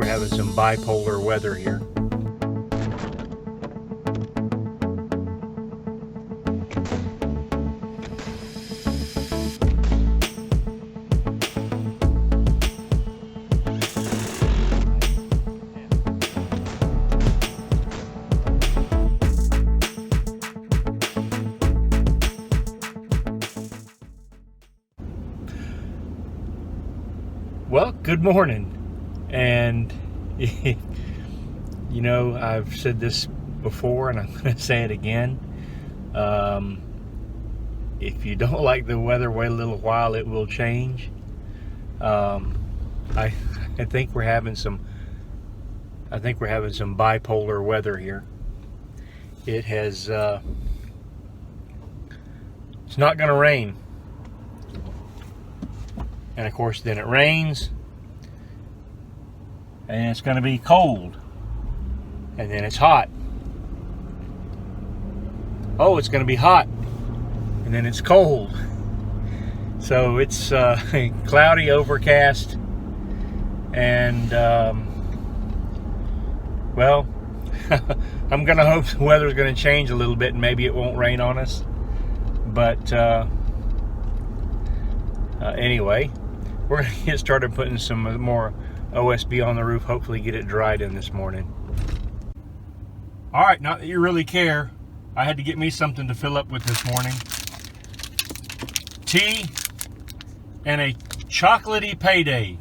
having some bipolar weather here. Well, good morning. And you know, I've said this before and I'm going to say it again. If you don't like the weather, wait a little while, it will change. I think we're having some bipolar weather here. It has it's not going to rain. And of course, then it rains, and it's going to be cold, and then it's hot. Oh, it's going to be hot, and then it's cold. So it's cloudy, overcast, and well, I'm going to hope the weather's going to change a little bit, and maybe it won't rain on us. But anyway, we're going to get started putting some more OSB on the roof, hopefully get it dried in this morning. All right, not that you really care, I had to get me something to fill up with this morning. Tea and a chocolatey payday.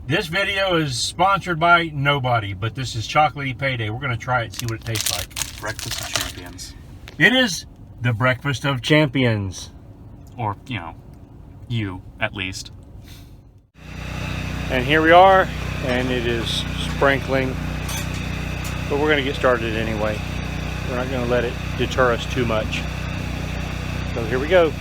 This video is sponsored by nobody, but this is chocolatey payday. We're going to try it, see what it tastes like. Breakfast of champions. It is the breakfast of champions. Or, you know, you, at least. And here we are, and it is sprinkling, but we're going to get started anyway. We're not going to let it deter us too much. So here we go.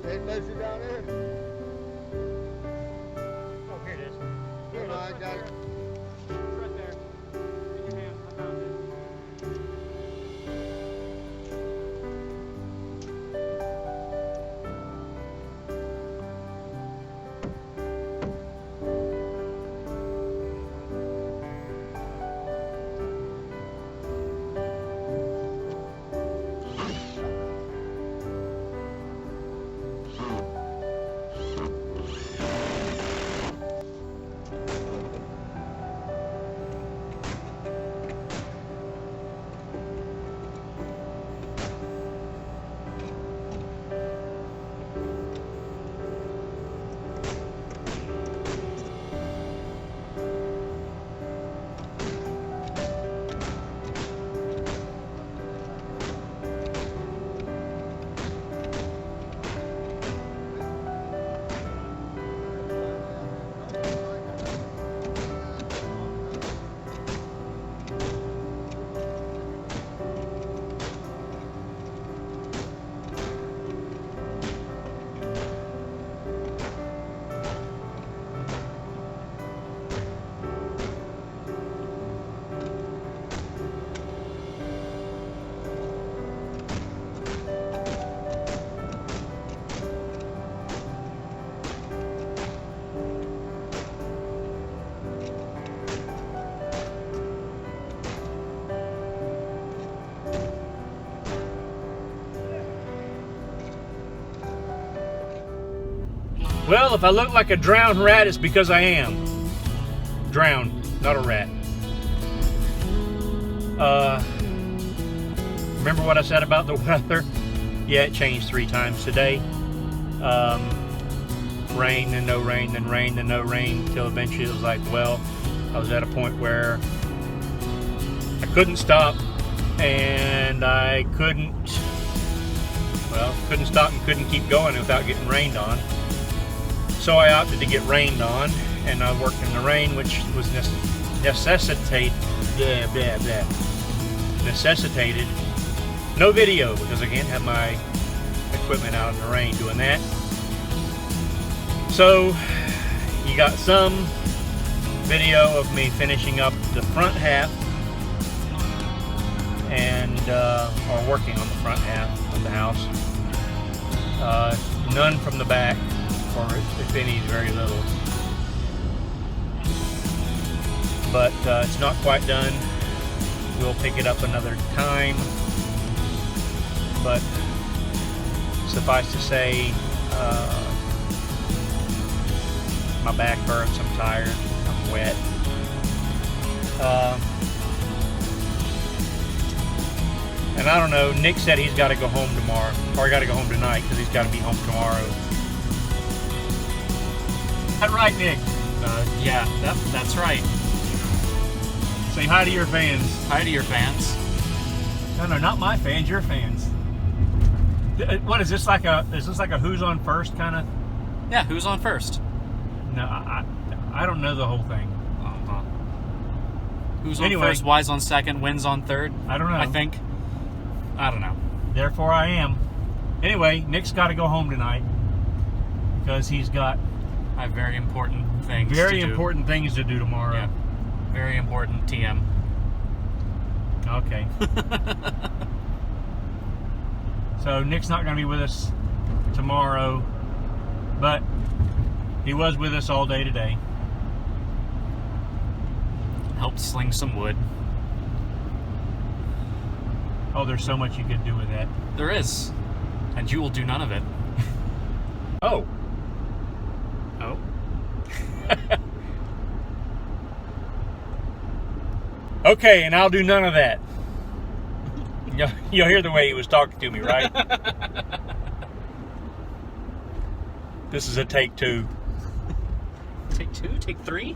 Same place you down there? Oh, here it is. Here, no, I got it. It's right there. In your hand. I found it. Well, if I look like a drowned rat, it's because I am. Drowned, not a rat. Remember what I said about the weather? Yeah, it changed 3 times today. Rain, then no rain, then rain, then no rain, till eventually it was like, well, I was at a point where I couldn't stop, and I couldn't stop and couldn't keep going without getting rained on. So I opted to get rained on, and I worked in the rain, which was necessitated no video because I can't have my equipment out in the rain doing that. So you got some video of me finishing up the front half and or working on the front half of the house. None from the back, or if any, very little. But it's not quite done. We'll pick it up another time. But suffice to say, my back hurts, I'm tired, I'm wet. And I don't know, Nick said he's got to go home tomorrow, or he got to go home tonight because he's got to be home tomorrow. Is that right, Nick? Yeah, that's right. Say hi to your fans. Hi to your fans. No, not my fans, your fans. What is this like a who's on first kind of? Yeah, who's on first? No, I don't know the whole thing. Uh-huh. Who's on first, why's on second, wins on third? I don't know. I think. I don't know. Therefore I am. Anyway, Nick's got to go home tonight because he's got I have very important things to do. important things to do tomorrow. Yeah. Very important TM. Okay. So Nick's not going to be with us tomorrow, but he was with us all day today. Helped sling some wood. Oh, there's so much you could do with that. There is. And you will do none of it. Oh. Oh. Okay, and I'll do none of that. You'll hear the way he was talking to me, right? This is a take 2. Take 2? Take 3?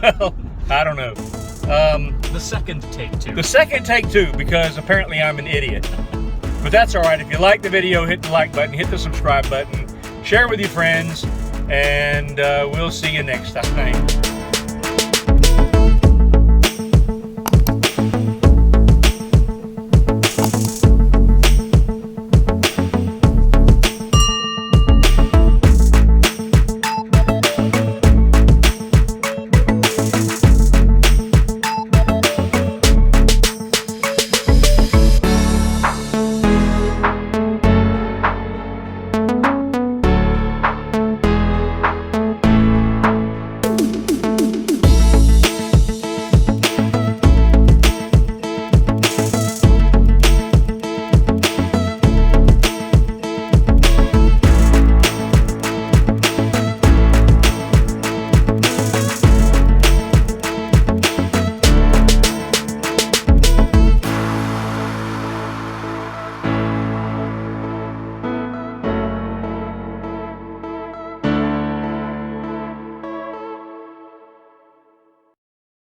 Well, I don't know. The second take 2. The second take 2, because apparently I'm an idiot. But that's all right. If you like the video, hit the like button, hit the subscribe button, share with your friends, and we'll see you next time.